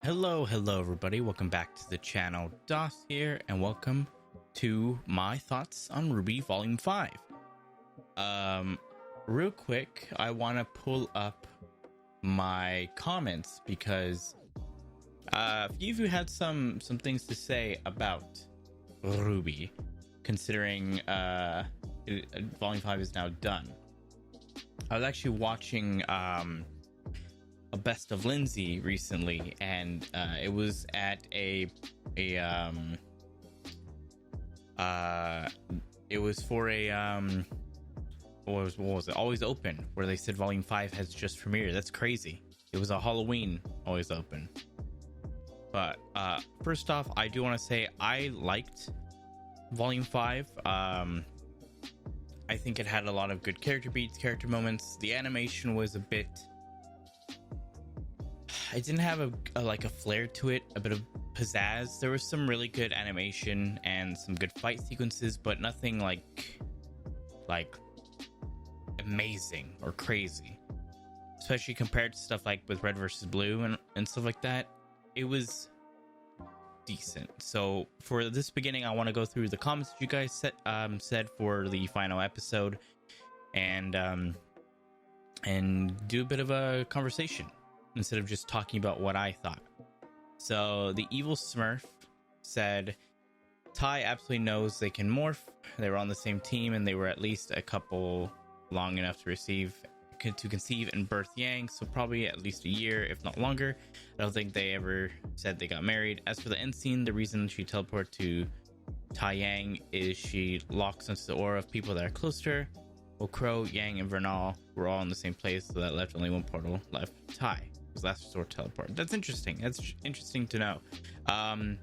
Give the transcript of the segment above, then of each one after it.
Hello everybody, welcome back to the channel. DOS here, and welcome to my thoughts on RWBY Volume 5. Real quick, I want to pull up my comments because a few of you had some things to say about RWBY, considering Volume 5 is now done. I was actually watching a Best of Lindsay recently, and it was at it was for a what was it, Always Open, where they said Volume 5 has just premiered. That's crazy. It was a Halloween Always Open. But first off, I do want to say I liked Volume 5. I think it had a lot of good character beats, character moments. The animation was a bit, it didn't have a flair to it, a bit of pizzazz. There was some really good animation and some good fight sequences, but nothing like amazing or crazy, especially compared to stuff like with Red versus Blue and stuff like that. It was decent. So for this beginning, I want to go through the comments that you guys said for the final episode, and do a bit of a conversation instead of just talking about what I thought. So the Evil Smurf said, Ty absolutely knows they can morph. They were on the same team, and they were at least a couple long enough to conceive and birth Yang, so probably at least a year, if not longer. I don't think they ever said they got married. As for the end scene, the reason she teleported to Tai Yang is she locks into the aura of people that are close to her. Well, Crow, Yang, and Vernal were all in the same place, so that left only one portal left. Tai was last resort teleport. That's interesting. That's interesting to know. I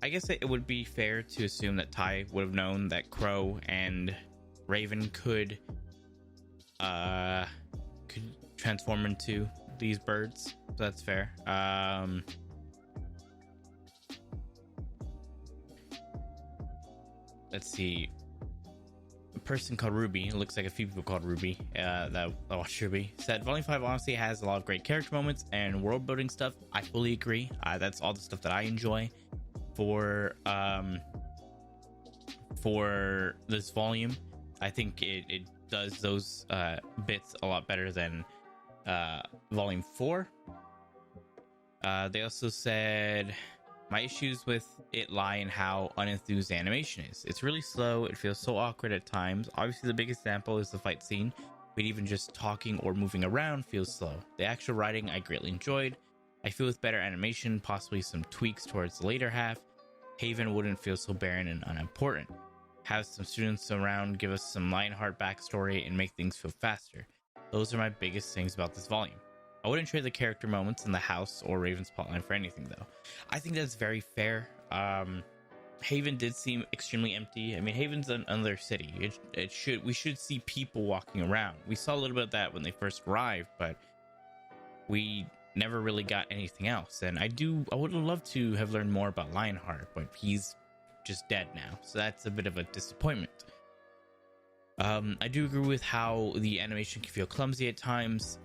guess it would be fair to assume that Tai would have known that Crow and Raven could transform into these birds. So that's fair. Let's see. A person called Ruby, it looks like a few people called Ruby that watch RWBY, said Volume 5 honestly has a lot of great character moments and world building stuff. I fully agree. That's all the stuff that I enjoy for this volume. I think it does those bits a lot better than Volume 4. They also said, my issues with it lie in how unenthused the animation is. It's really slow. It feels so awkward at times. Obviously, the big example is the fight scene, but even just talking or moving around feels slow. The actual writing I greatly enjoyed. I feel with better animation, possibly some tweaks towards the later half, Haven wouldn't feel so barren and unimportant. Have some students around, give us some Lionheart backstory, and make things feel faster. Those are my biggest things about this volume. I wouldn't trade the character moments in the house or Raven's plotline for anything, though. I think that's very fair. Haven did seem extremely empty. I mean, Haven's another city. We should see people walking around. We saw a little bit of that when they first arrived, but we never really got anything else. And I would have loved to have learned more about Lionheart, but he's just dead now, so that's a bit of a disappointment. I do agree with how the animation can feel clumsy at times.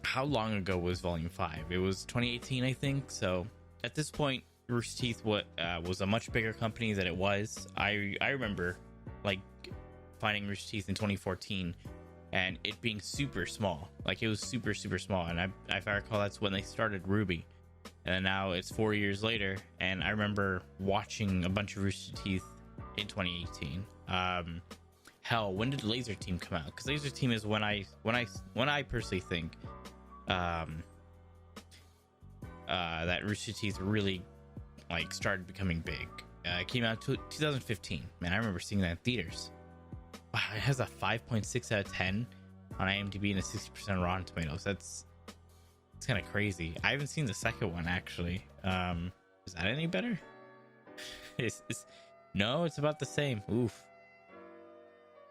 How long ago was Volume 5? It was 2018, I think. So at this point, Rooster Teeth was a much bigger company than it was. I remember finding Rooster Teeth in 2014 and it being super small. It was super small, and if I recall, that's when they started RWBY. And now it's 4 years later, and I remember watching a bunch of Rooster Teeth in 2018. Hell, when did Laser Team come out? Because Laser Team is when I personally think that Rooster Teeth really started becoming big. It came out 2015. Man, I remember seeing that in theaters. Wow, it has a 5.6 out of 10 on IMDb and a 60% Rotten Tomatoes. It's kind of crazy. I haven't seen the second one, actually. Is that any better? No, it's about the same. Oof.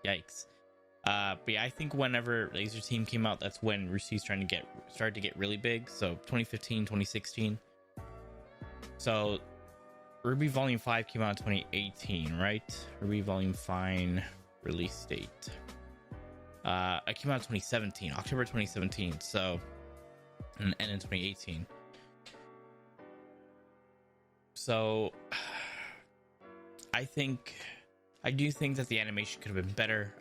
Yikes. But yeah, I think whenever Laser Team came out, that's when Rooster Teeth started to get really big. So 2015, 2016. So RWBY Volume 5 came out in 2018, right? RWBY Volume 5 release date. It came out in 2017, October 2017. So and in 2018. So I do think that the animation could have been better.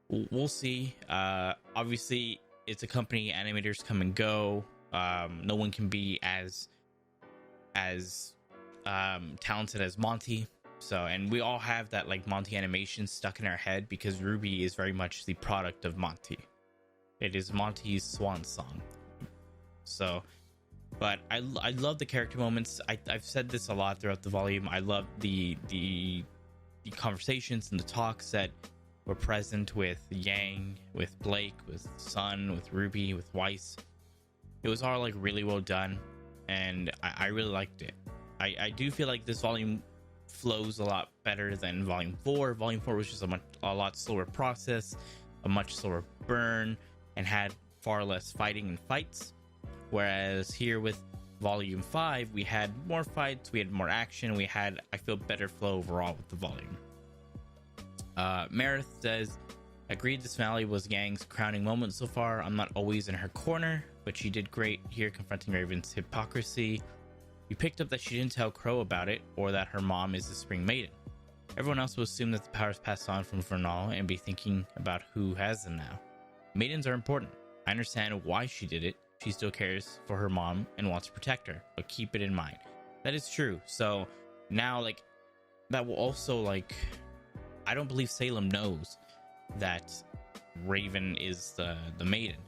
We'll see. Obviously, it's a company, animators come and go. No one can be as talented as Monty. So, and we all have that like Monty animation stuck in our head because RWBY is very much the product of Monty. It is Monty's swan song. So, but I love the character moments. I've said this a lot throughout the volume. I love the conversations and the talks that were present with Yang, with Blake, with Sun, with Ruby, with Weiss. It was all like really well done, and I really liked it. I do feel like this volume flows a lot better than volume 4. Volume 4 was just a lot slower process, a much slower burn, and had far less fighting and fights. Whereas here with volume 5, we had more fights, we had more action, we had, I feel, better flow overall with the volume. Meredith says, agreed this finale was Yang's crowning moment so far. I'm not always in her corner, but she did great here confronting Raven's hypocrisy. We picked up that she didn't tell Crow about it, or that her mom is the Spring Maiden. Everyone else will assume that the powers passed on from Vernal and be thinking about who has them now. Maidens are important. I understand why she did it. She still cares for her mom and wants to protect her, but keep it in mind. That is true. So now, like, that will also, like, I don't believe Salem knows that Raven is the maiden.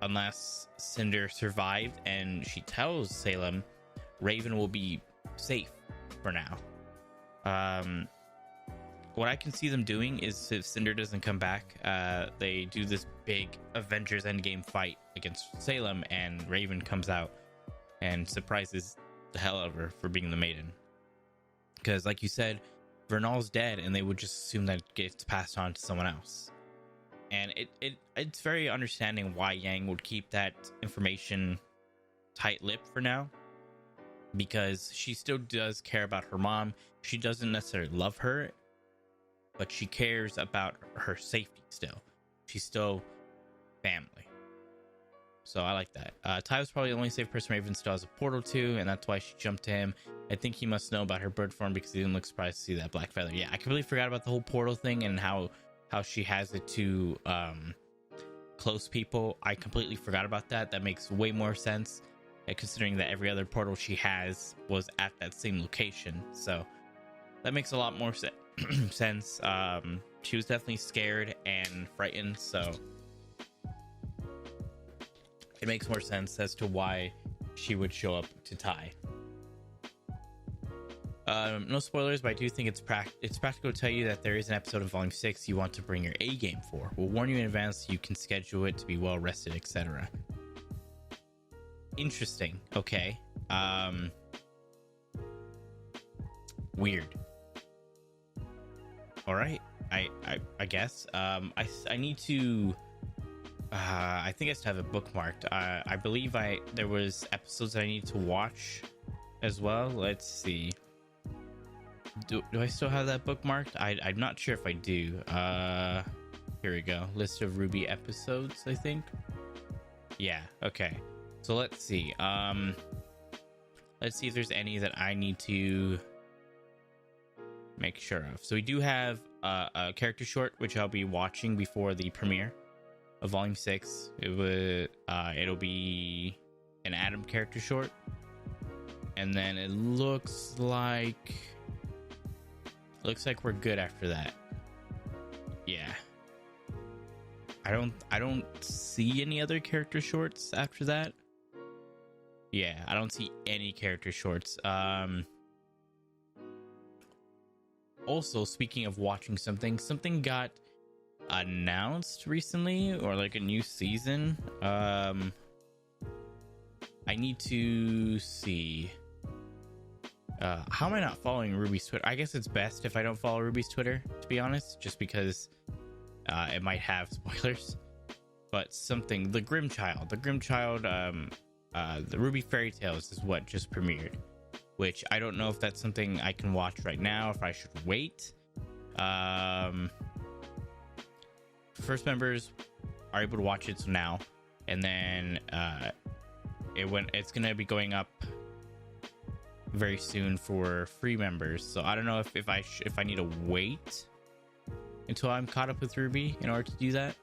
Unless Cinder survived and she tells Salem, Raven will be safe for now. What I can see them doing is, if Cinder doesn't come back, they do this big Avengers Endgame fight against Salem, and Raven comes out and surprises the hell out of her for being the maiden. Because, like you said, Vernal's dead, and they would just assume that it gets passed on to someone else. And it's very understanding why Yang would keep that information tight-lipped for now, because she still does care about her mom. She doesn't necessarily love her, but she cares about her safety still. She's still family. So I like that. Ty was probably the only safe person Raven still has a portal to, and that's why she jumped to him. I think he must know about her bird form because he didn't look surprised to see that black feather. Yeah, I completely forgot about the whole portal thing and how she has it to close people. I completely forgot about that. That makes way more sense, considering that every other portal she has was at that same location. So that makes a lot more sense. She was definitely scared and frightened, so it makes more sense as to why she would show up to Ty. No spoilers, but I do think it's practical to tell you that there is an episode of Volume 6 you want to bring your A game for. We'll warn you in advance so you can schedule it to be well rested, etc. Interesting. Okay. Weird. All right. I guess. I need to. I think I still have it bookmarked. I believe there was episodes that I need to watch as well. Let's see. Do I still have that bookmarked? I'm not sure if I do. Here we go. List of RWBY episodes, I think. Yeah, okay. So let's see. Let's see if there's any that I need to make sure of. So we do have a character short, which I'll be watching before the premiere of Volume 6. It'll be an Adam character short. And then it looks like we're good after that. Yeah. I don't see any other character shorts after that. Yeah, I don't see any character shorts. Also, speaking of watching something got announced recently, or like a new season. I need to see. How am I not following RWBY's Twitter? I guess it's best if I don't follow RWBY's Twitter, to be honest, just because it might have spoilers. But the Grimm Child, the RWBY Fairy Tales is what just premiered, which I don't know if that's something I can watch right now, if I should wait. First members are able to watch it now. and then it's gonna be going up very soon for free members. So I don't know if I need to wait until I'm caught up with RWBY in order to do that.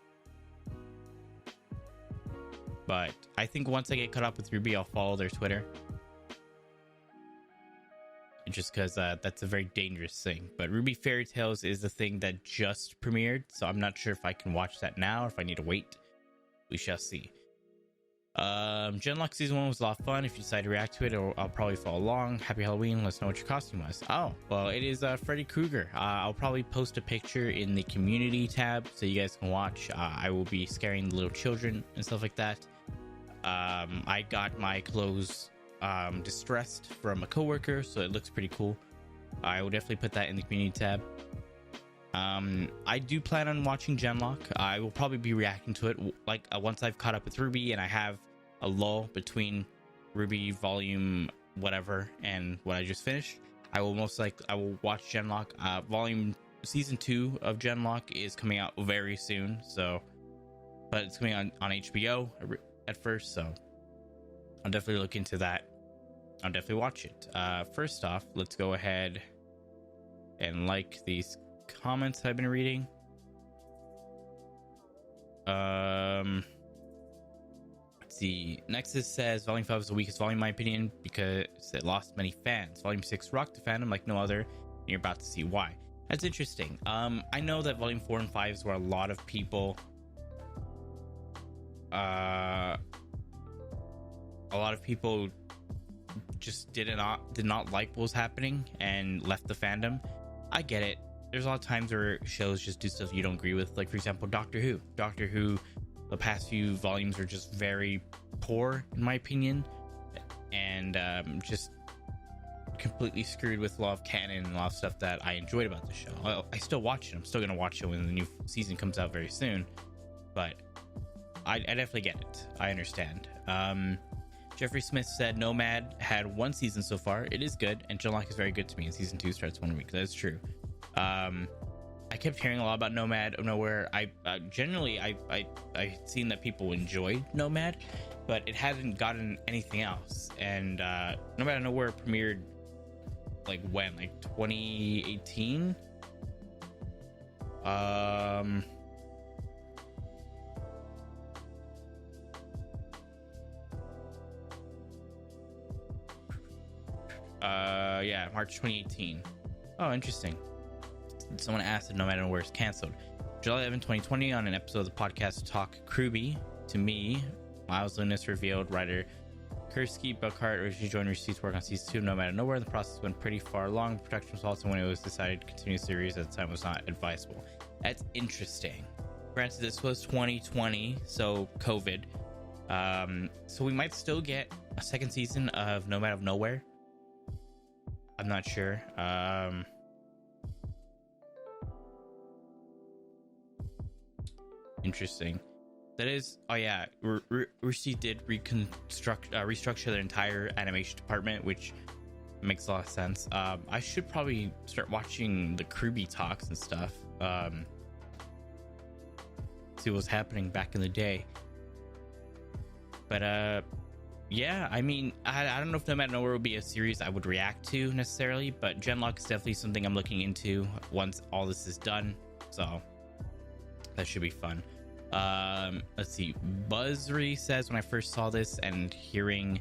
But I think once I get caught up with RWBY, I'll follow their Twitter. Just because that's a very dangerous thing. But RWBY Fairy Tales is the thing that just premiered, so I'm not sure if I can watch that now or if I need to wait. We shall see. Genlock Season 1 was a lot of fun. If you decide to react to it, I'll probably follow along. Happy Halloween. Let us know what your costume was. Oh, well, it is Freddy Krueger. I'll probably post a picture in the community tab so you guys can watch. I will be scaring the little children and stuff like that. I got my clothes distressed from a coworker, so it looks pretty cool. I will definitely put that in the community tab. I do plan on watching Genlock. I will probably be reacting to it like once I've caught up with RWBY and I have a lull between RWBY volume whatever and what I just finished. I will watch Genlock. Season 2 of Genlock is coming out very soon, but it's coming on HBO at first, so I'll definitely look into that. I'll definitely watch it. First off, let's go ahead and like these comments I've been reading. Let's see. Nexus says Volume 5 is the weakest volume in my opinion because it lost many fans. Volume 6 rocked the fandom like no other, and you're about to see why. That's interesting. I know that Volume 4 and 5 is where a lot of people just did not like what was happening and left the fandom. I get it. There's a lot of times where shows just do stuff you don't agree with. Like, for example, Doctor Who. Doctor Who, the past few volumes are just very poor, in my opinion. And just completely screwed with a lot of canon and a lot of stuff that I enjoyed about the show. I still watch it. I'm still going to watch it when the new season comes out very soon. But I definitely get it. I understand. Jeffrey Smith said Nomad had one season so far. It is good, and Genlock is very good to me. And season 2 starts 1 week. That's true. I kept hearing a lot about Nomad of Nowhere. I seen that people enjoyed Nomad, but it hadn't gotten anything else. And Nomad of Nowhere premiered like when? Like 2018? Yeah, March 2018. Oh, interesting. Someone asked if Nomad of Nowhere is canceled. July 11, 2020, on an episode of the podcast Talk RWBY, to me, Miles Lunas revealed writer Kursky Buckhart originally joined Rooster to work on season 2 of Nomad of Nowhere. The process went pretty far along. Production was also when it was decided to continue the series at the time was not advisable. That's interesting. Granted, this was 2020, so COVID. So we might still get a second season of Nomad of Nowhere. I'm not sure. Interesting. That is, oh yeah, Rooster did restructure their entire animation department, which makes a lot of sense. I should probably start watching the RWBY talks and stuff. See what was happening back in the day. But yeah, I mean, I don't know if Nomad of Nowhere would be a series I would react to necessarily, but Genlock is definitely something I'm looking into once all this is done. So that should be fun. Let's see. Buzzry says, when I first saw this and hearing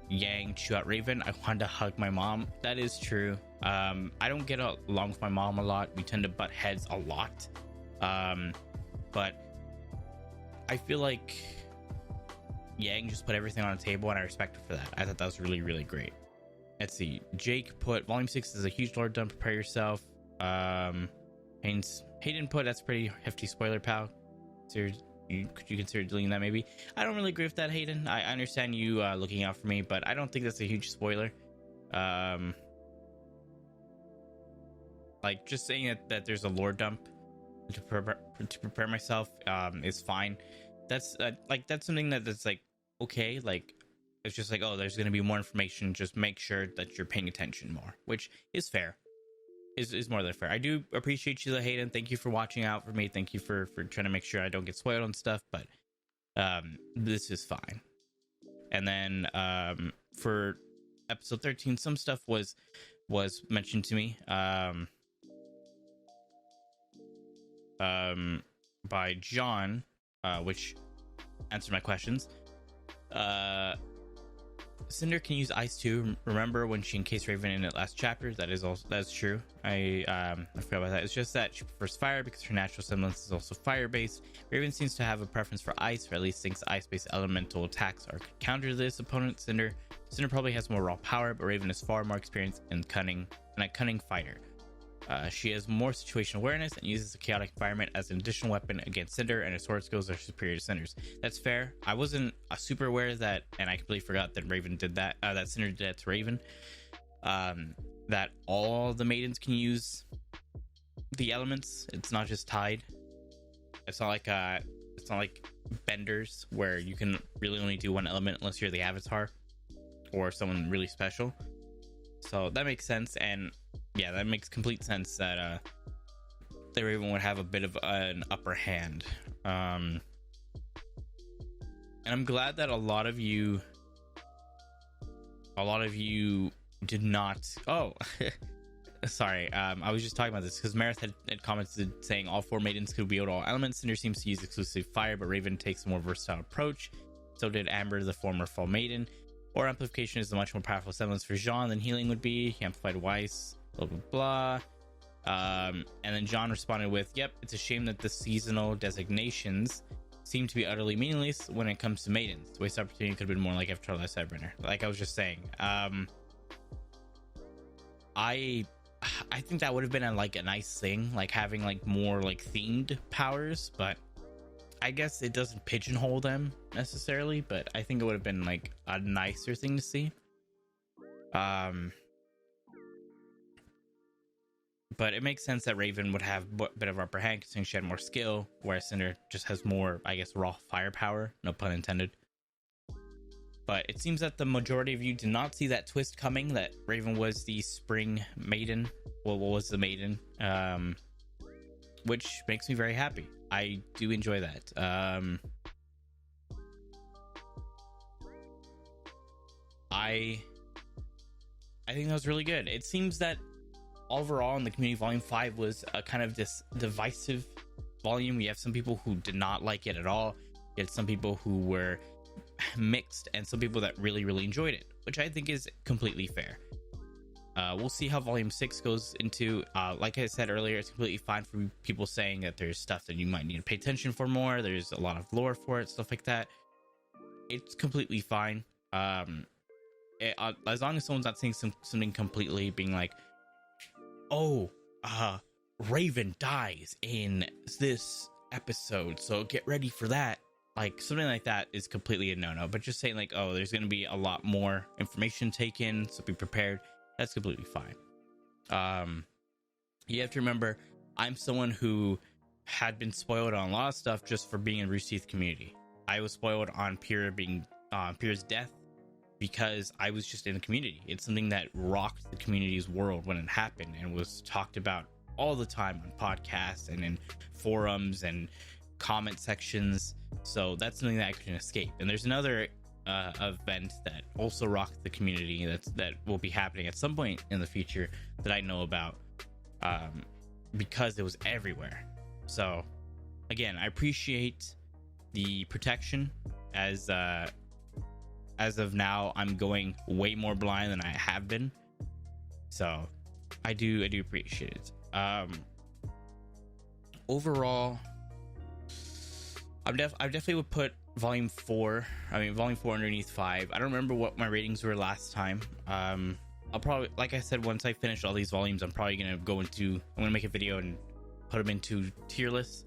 Yang chew out Raven, I wanted to hug my mom. That is true. I don't get along with my mom a lot. We tend to butt heads a lot. But I feel like Yang just put everything on the table, and I respect her for that. I thought that was really, really great. Let's see. Jake put Volume 6 is a huge lore dump. Prepare yourself. Hayden put that's pretty hefty spoiler, pal. Could you consider deleting that maybe? I don't really agree with that, Hayden. I understand you looking out for me, but I don't think that's a huge spoiler. Like just saying that there's a lore dump to prepare myself is fine. That's that's something that's like okay, like it's just like, oh, there's going to be more information, just make sure that you're paying attention more, which is fair. is more than fair. I do appreciate you, Hayden. Thank you for watching out for me. Thank you for trying to make sure I don't get spoiled on stuff. But this is fine. And then for episode 13, some stuff was mentioned to me by John, which answered my questions. Cinder can use ice too. Remember when she encased Raven in the last chapter? That's true. I forgot about that. It's just that she prefers fire because her natural semblance is also fire based. Raven seems to have a preference for ice, or at least thinks ice based elemental attacks are counter to this opponent. Cinder probably has more raw power, but Raven is far more experienced and a cunning fighter. She has more situational awareness and uses the chaotic environment as an additional weapon against Cinder, and her sword skills are superior to Cinder's. That's fair. I wasn't super aware of that, and I completely forgot that Raven did that. That Cinder did that to Raven. That all the maidens can use the elements. It's not just tied. It's not like benders where you can really only do one element unless you're the avatar or someone really special. So that makes sense, and yeah, that makes complete sense that the Raven would have a bit of an upper hand. And I'm glad that a lot of you did not. Oh, sorry. I was just talking about this because Marith had commented saying all 4 maidens could wield all elements. Cinder seems to use exclusive fire, but Raven takes a more versatile approach. So did Amber, the former Fall Maiden. Or amplification is a much more powerful semblance for Jean than healing would be. He amplified Weiss, blah blah blah. And then John responded with, "Yep, it's a shame that the seasonal designations seem to be utterly meaningless when it comes to maidens. The waste opportunity could have been more like Avatar: Last Airbender." Like I was just saying, I think that would have been a nice thing, like having like more like themed powers, but I guess it doesn't pigeonhole them necessarily, but I think it would have been like a nicer thing to see. But it makes sense that Raven would have a bit of upper hand considering she had more skill, whereas Cinder just has more, I guess, raw firepower, no pun intended. But it seems that the majority of you did not see that twist coming, that Raven was the spring maiden. Well, what was the maiden? Which makes me very happy. I do enjoy that. I think that was really good. It seems that overall in the community, volume 5 was a kind of this divisive volume. We have some people who did not like it at all. You had some people who were mixed, and some people that really enjoyed it, which I think is completely fair. We'll see how volume 6 goes into. Like I said earlier, it's completely fine for people saying that there's stuff that you might need to pay attention for more. There's a lot of lore for it, stuff like that. It's completely fine. As long as someone's not saying something completely being like, "Oh, Raven dies in this episode, so get ready for that." Like something like that is completely a no-no. But just saying like, "Oh, there's going to be a lot more information taken, so be prepared." That's completely fine. You have to remember, I'm someone who had been spoiled on a lot of stuff just for being in Rooster Teeth community. I was spoiled on Pierre's death because I was just in the community. It's something that rocked the community's world when it happened and was talked about all the time on podcasts and in forums and comment sections. So that's something that I couldn't escape. And there's another event that also rocked the community that will be happening at some point in the future that I know about, because it was everywhere. So again, I appreciate the protection. As of now, I'm going way more blind than I have been, so I do appreciate it. Overall, I definitely would put volume 4 underneath 5. I don't remember what my ratings were last time. I'll probably, like I said, once I finish all these volumes, I'm gonna make a video and put them into tier lists.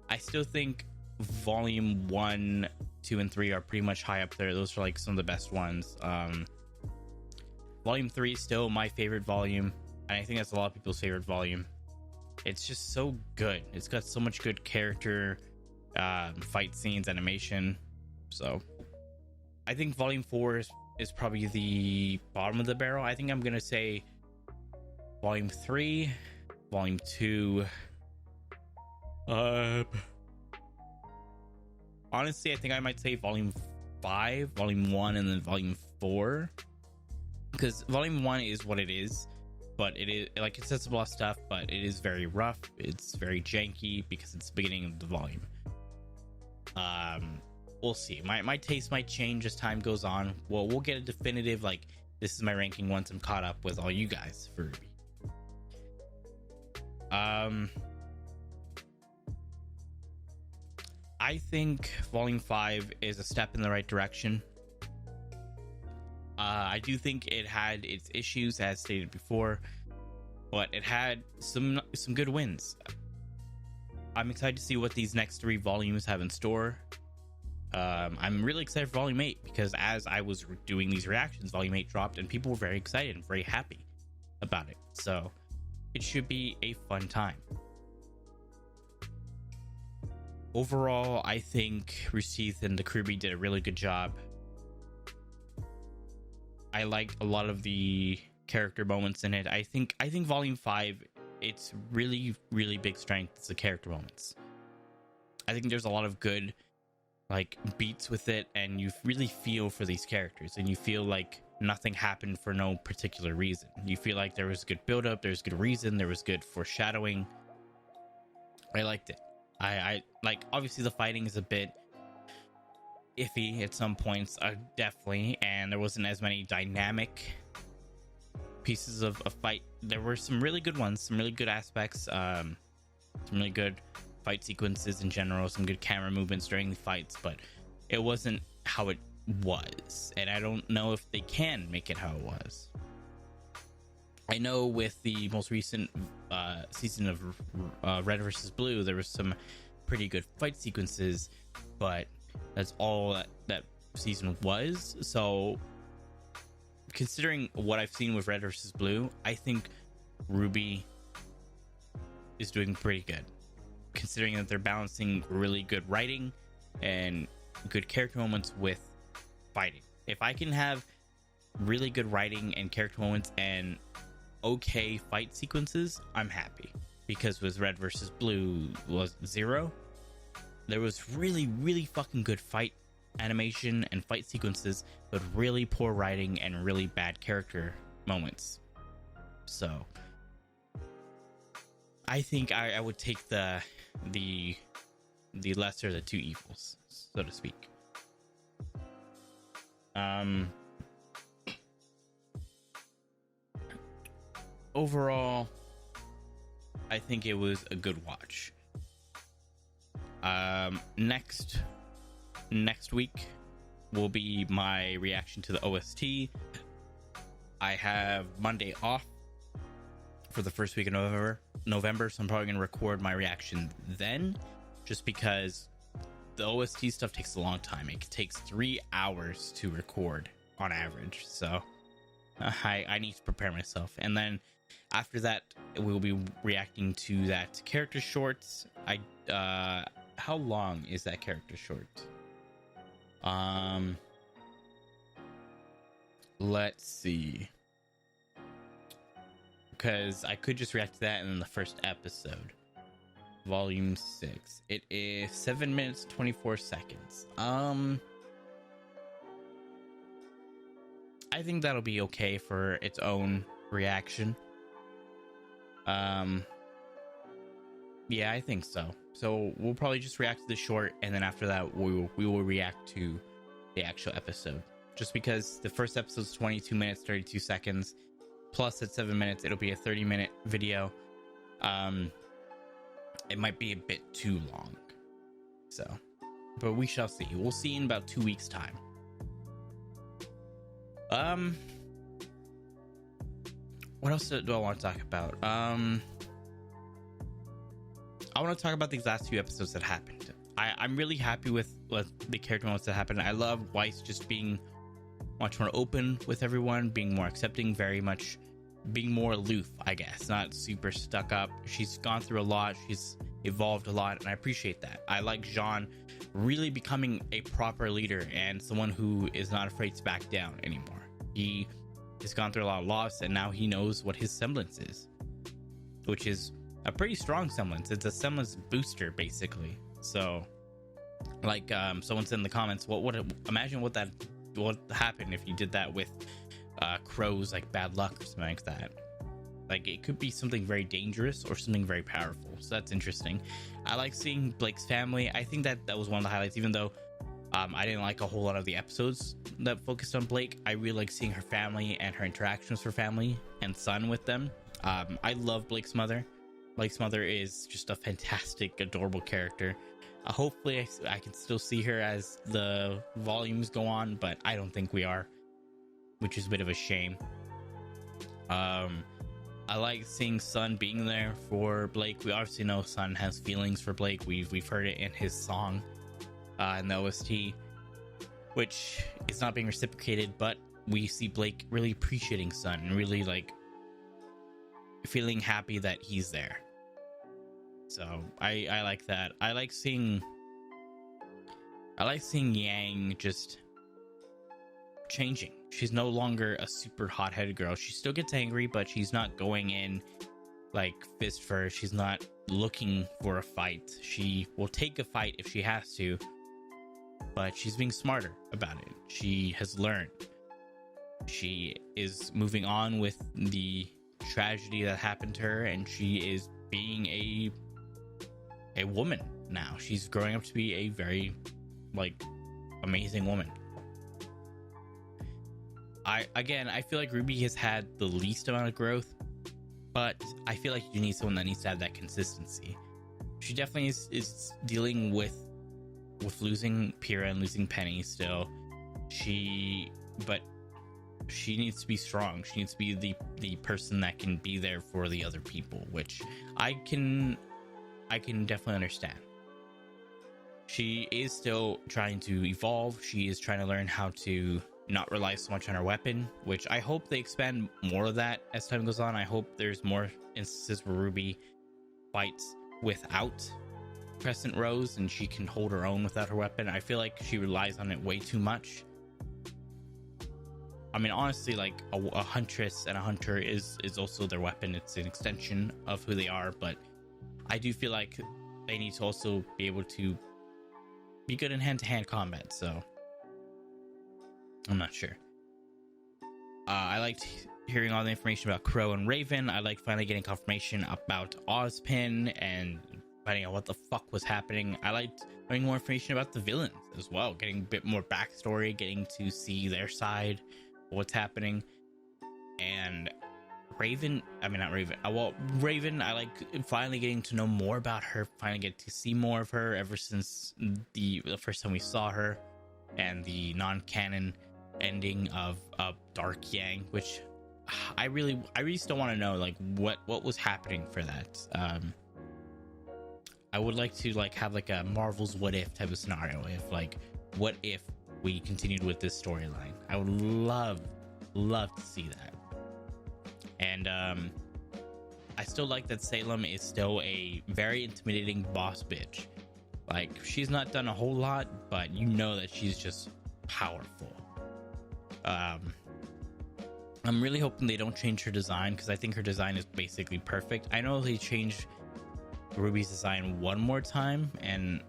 I still think volume 1, 2, and 3 are pretty much high up there. Those are like some of the best ones. Volume 3 is still my favorite volume, and I think that's a lot of people's favorite volume. It's just so good. It's got so much good character, fight scenes, animation. So I think volume 4 is probably the bottom of the barrel. I think I'm gonna say Volume 3, Volume 2. Honestly, I think I might say Volume 5, Volume 1, and then Volume 4. Because Volume 1 is what it is. But it is, like, it says a lot of stuff, but it is very rough. It's very janky because it's the beginning of the volume. We'll see. My taste might change as time goes on. Well, we'll get a definitive, like, this is my ranking once I'm caught up with all you guys for RWBY. I think Volume 5 is a step in the right direction. I do think it had its issues, as stated before, but it had some good wins. I'm excited to see what these next 3 volumes have in store. I'm really excited for Volume 8 because as I was doing these reactions, Volume 8 dropped and people were very excited and very happy about it. So it should be a fun time. Overall, I think Rooster and the RWBY did a really good job. I liked a lot of the character moments in it. I think Volume 5, it's really, really big strength. It's the character moments. I think there's a lot of good, like, beats with it, and you really feel for these characters, and you feel like nothing happened for no particular reason. You feel like there was good build-up, there's good reason, there was good foreshadowing. I liked it. I like, obviously the fighting is a bit iffy at some points, definitely, and there wasn't as many dynamic pieces of a fight. There were some really good ones, some really good aspects, some really good fight sequences in general, some good camera movements during the fights, but it wasn't how it was, and I don't know if they can make it how it was. I know with the most recent season of Red vs. Blue, there was some pretty good fight sequences, but that's all that season was. So considering what I've seen with Red vs. Blue, I think RWBY is doing pretty good, considering that they're balancing really good writing and good character moments with fighting. If I can have really good writing and character moments and okay fight sequences, I'm happy. Because with Red vs. Blue was 0, there was really, really fucking good fight animation and fight sequences, but really poor writing and really bad character moments. So I think I would take the lesser of the two evils, so to speak. Overall, I think it was a good watch. Next week will be my reaction to the OST. I have Monday off for the first week of November, so I'm probably gonna record my reaction then, just because the OST stuff takes a long time. It takes 3 hours to record on average, so I need to prepare myself. And then after that, we'll be reacting to that character shorts. How long is that character short? Let's see, because I could just react to that and then the first episode. Volume 6. It is 7 minutes 24 seconds. I think that'll be okay for its own reaction. Yeah, I think so. So we'll probably just react to the short, and then after that we will react to the actual episode. Just because the first episode is 22 minutes 32 seconds, plus at 7 minutes it'll be a 30-minute video. It might be a bit too long, so, but we shall see. We'll see in about 2 weeks time. What else do I want to talk about? I want to talk about these last few episodes that happened. I'm really happy with the character moments that happened. I love Weiss just being much more open with everyone, being more accepting, very much being more aloof, I guess, not super stuck up. She's gone through a lot, she's evolved a lot, and I appreciate that. I like Jean really becoming a proper leader and someone who is not afraid to back down anymore. He He's gone through a lot of loss, and now he knows what his semblance is, which is a pretty strong semblance. It's a semblance booster, basically. So, like, someone said in the comments, imagine what happened if you did that with Crow's like bad luck or something like that. Like, it could be something very dangerous or something very powerful. So that's interesting. I like seeing Blake's family. I think that was one of the highlights, even though I didn't like a whole lot of the episodes that focused on Blake. I really like seeing her family and her interactions with her family and son with them. I love Blake's mother. Blake's mother is just a fantastic, adorable character. Hopefully I can still see her as the volumes go on, but I don't think we are, which is a bit of a shame. I like seeing Sun being there for Blake. We obviously know Sun has feelings for Blake. We've heard it in his song, in the OST, which is not being reciprocated, but we see Blake really appreciating Sun and really like feeling happy that he's there. So I like that. I like seeing Yang just changing. She's no longer a super hot-headed girl. She still gets angry, but she's not going in like fist first. She's not looking for a fight. She will take a fight if she has to, but she's being smarter about it. She has learned. She is moving on with the tragedy that happened to her, and she is being a woman now. She's growing up to be a very like amazing woman. I feel like Ruby has had the least amount of growth, but I feel like you need someone that needs to have that consistency. She definitely is dealing with losing Pyrrha and losing Penny still. But she needs to be strong. She needs to be the person that can be there for the other people, which I can definitely understand. She is still trying to evolve. She is trying to learn how to not rely so much on her weapon, which I hope they expand more of that as time goes on. I hope there's more instances where Ruby fights without Crescent Rose and she can hold her own without her weapon. I feel like she relies on it way too much. I mean, honestly, like a huntress and a hunter is also their weapon. It's an extension of who they are, but I do feel like they need to also be able to be good in hand-to-hand combat, so I'm not sure. I liked hearing all the information about Crow and Raven. I like finally getting confirmation about Ozpin and finding out what the fuck was happening. I liked learning more information about the villains as well, getting a bit more backstory, getting to see their side, what's happening. And Raven, I like finally getting to know more about her, finally get to see more of her ever since the first time we saw her and the non-canon ending of Dark Yang, which I really still want to know like what was happening for that. I would like to like have like a Marvel's What If type of scenario. If like, what if we continued with this storyline? I would love to see that. And I still like that Salem is still a very intimidating boss bitch. Like, she's not done a whole lot, but you know that she's just powerful. I'm really hoping they don't change her design, because I think her design is basically perfect. I know they changed Ruby's design one more time, and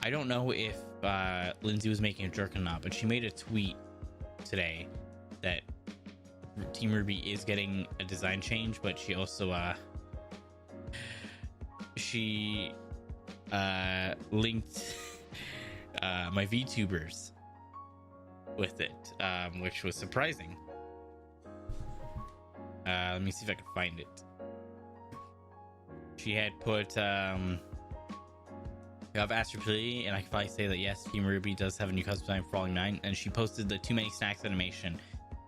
I don't know if Lindsay was making a jerk or not, but she made a tweet today that Team Ruby is getting a design change, but she also linked my VTubers with it, which was surprising. Let me see if I can find it. She had put, you have asked repeatedly, and I can probably say that yes, Team Ruby does have a new custom design for Volume 9, and she posted the Too Many Snacks animation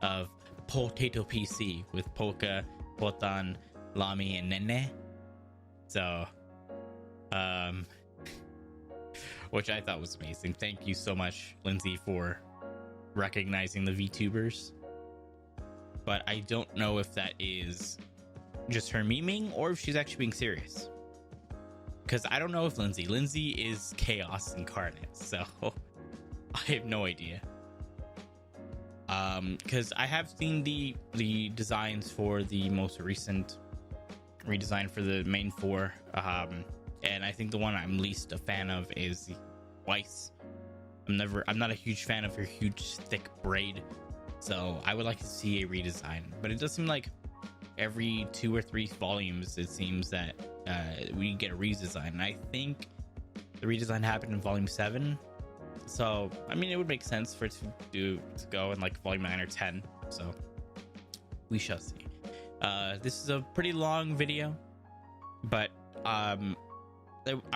of Potato PC with Polka, Potan, Lami, and Nene. So, which I thought was amazing. Thank you so much, Lindsay, for recognizing the VTubers. But I don't know if that is just her memeing or if she's actually being serious. Because I don't know if Lindsay is chaos incarnate, so I have no idea. Because I have seen the designs for the most recent redesign for the main four, and I think the one I'm least a fan of is the Weiss. I'm not a huge fan of her huge thick braid, so I would like to see a redesign. But it does seem like every 2 or 3 volumes it seems that we get a redesign, and I think the redesign happened in volume 7. So I mean, it would make sense for it to go in like volume 9 or 10, so we shall see. This is a pretty long video, but I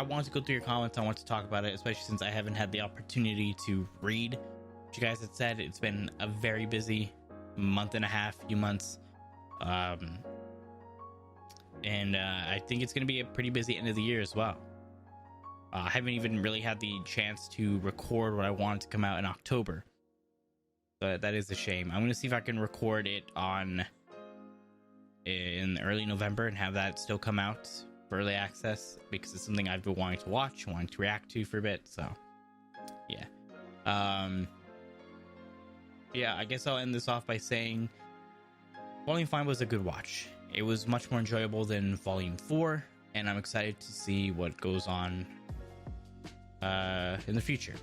want to go through your comments. I want to talk about it, especially since I haven't had the opportunity to read what you guys had said. It's been a very busy month and a half, few months, and I think it's going to be a pretty busy end of the year as well. I haven't even really had the chance to record what I want to come out in October, so that is a shame. I'm going to see if I can record it in early November and have that still come out for early access, because it's something I've been wanting to watch, wanting to react to for a bit. So yeah, I guess I'll end this off by saying Volume 5 was a good watch. It was much more enjoyable than Volume 4, and I'm excited to see what goes on in the future.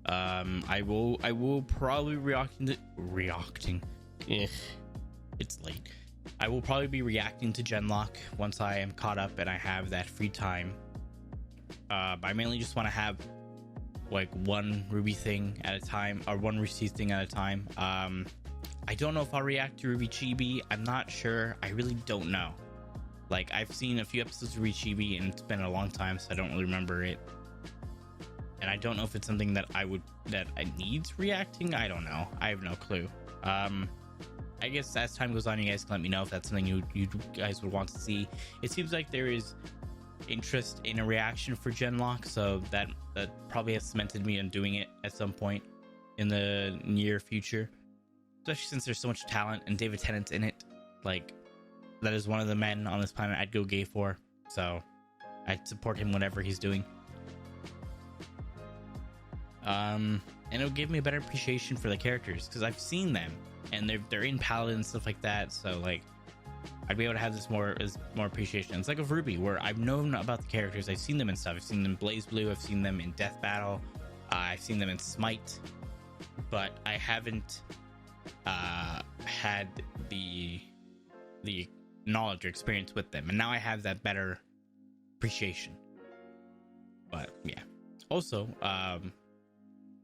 I will probably reacting. It's late. I will probably be reacting to Genlock once I am caught up and I have that free time. I mainly just want to have like one RWBY thing at a time, or one Rooster thing at a time. I don't know if I'll react to RWBY Chibi. I'm not sure. I really don't know. Like, I've seen a few episodes of RWBY Chibi and it's been a long time, so I don't really remember it. And I don't know if it's something that I needs reacting. I don't know. I have no clue. I guess as time goes on, you guys can let me know if that's something you guys would want to see. It seems like there is interest in a reaction for Genlock, so that probably has cemented me on doing it at some point in the near future. Especially since there's so much talent and David Tennant's in it. Like, that is one of the men on this planet I'd go gay for. So I'd support him whatever he's doing. And it'll give me a better appreciation for the characters, because I've seen them and they're in Paladin and stuff like that. So like, I'd be able to have this more appreciation. It's like of RWBY, where I've known about the characters. I've seen them in stuff. I've seen them in Blaze Blue. I've seen them in Death Battle. I've seen them in Smite, but I haven't had the knowledge or experience with them, and now I have that better appreciation. But yeah, also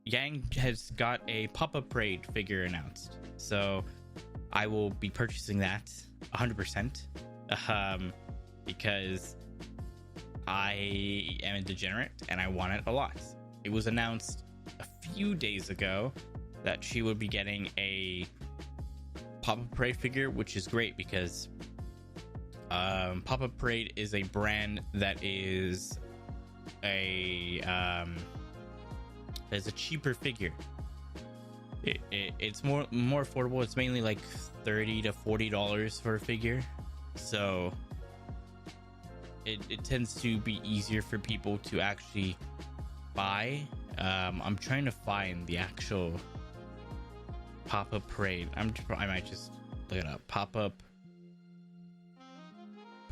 Yang has got a pop-up parade figure announced, so I will be purchasing that 100%, because I am a degenerate and I want it a lot. It was announced a few days ago that she would be getting a pop-up parade figure, which is great because Pop-Up Parade is a brand that is a cheaper figure. It's more affordable. It's mainly like $30 to $40 for a figure, so it tends to be easier for people to actually buy. I'm trying to find the actual Pop-Up Parade. I might just look it up. Pop-Up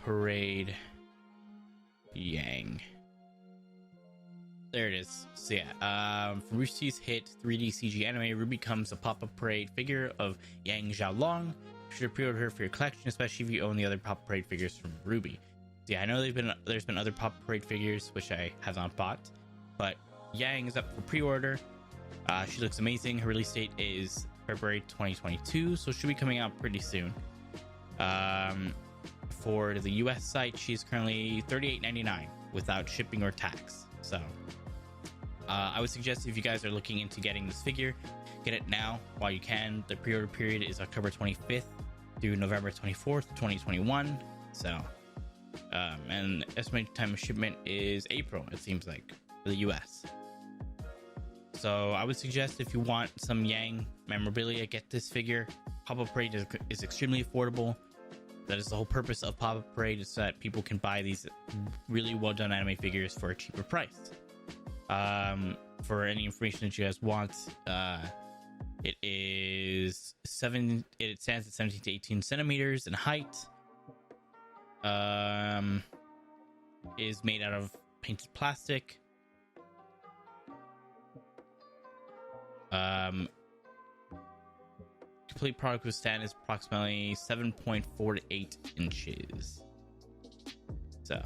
Parade Yang. There it is. So yeah, from Rooster's hit 3D CG anime, RWBY becomes a Pop-Up Parade figure of Yang Xiaolong. You should pre-order her for your collection, especially if you own the other Pop-Up Parade figures from RWBY. So yeah, I know there's been other Pop-Up Parade figures which I have not bought, but Yang is up for pre-order. She looks amazing. Her release date is February 2022, so she'll be coming out pretty soon. For the US site, she's currently $38.99 without shipping or tax. So I would suggest, if you guys are looking into getting this figure, get it now while you can. The pre-order period is October 25th through November 24th, 2021. So and estimated time of shipment is April, it seems like, for the US. So I would suggest, if you want some Yang memorabilia, get this figure. Pop-Up Parade is extremely affordable. That is the whole purpose of Pop-Up Parade, is so that people can buy these really well done anime figures for a cheaper price. For any information that you guys want, It is it stands at 17 to 18 centimeters in height. Is made out of painted plastic. Complete product withstand is approximately 7.4 to 8 inches. So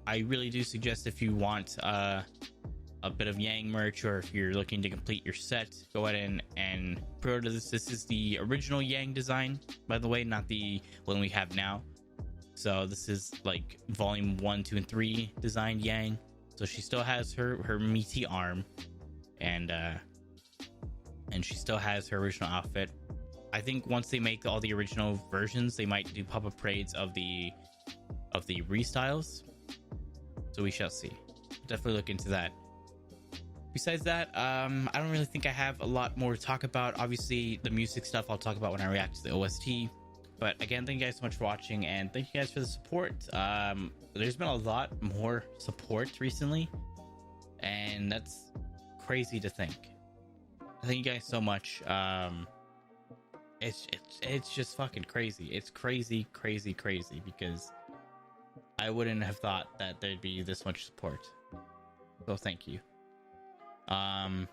I really do suggest, if you want a bit of Yang merch, or if you're looking to complete your set, go ahead and pre-order this. This is the original Yang design, by the way, not the one we have now. So this is like volume 1, 2, and 3 designed Yang. So she still has her meaty arm, and she still has her original outfit. I think once they make all the original versions, they might do pop-up parades of the restyles. So we shall see. Definitely look into that. Besides that, I don't really think I have a lot more to talk about. Obviously, the music stuff I'll talk about when I react to the OST. But again, thank you guys so much for watching, and thank you guys for the support. There's been a lot more support recently, and that's crazy to think. Thank you guys so much. It's just fucking crazy. It's crazy because I wouldn't have thought that there'd be this much support. So thank you. Man,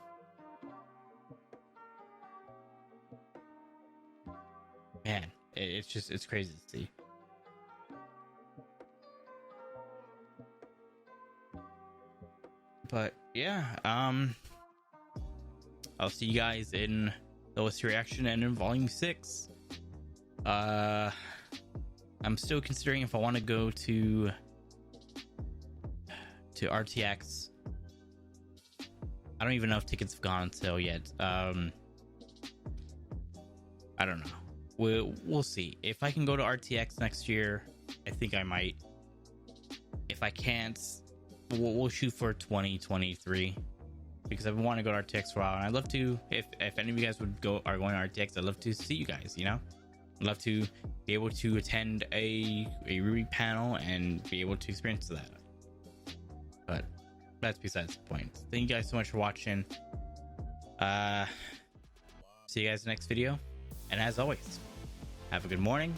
it's crazy to see. But yeah, I'll see you guys in the OST reaction and in volume 6. I'm still considering if I want to go to RTX. I don't even know if tickets have gone on sale yet. I don't know. We'll see. If I can go to RTX next year, I think I might. If I can't, we'll shoot for 2023, because I've been wanting to go to RTX for a while, and I'd love to. If any of you guys are going to RTX, I'd love to see you guys. You know, I'd love to be able to attend a RWBY panel and be able to experience that. But that's besides the point. Thank you guys so much for watching. See you guys in the next video, and as always, have a good morning,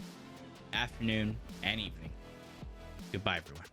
afternoon, and evening. Goodbye, everyone.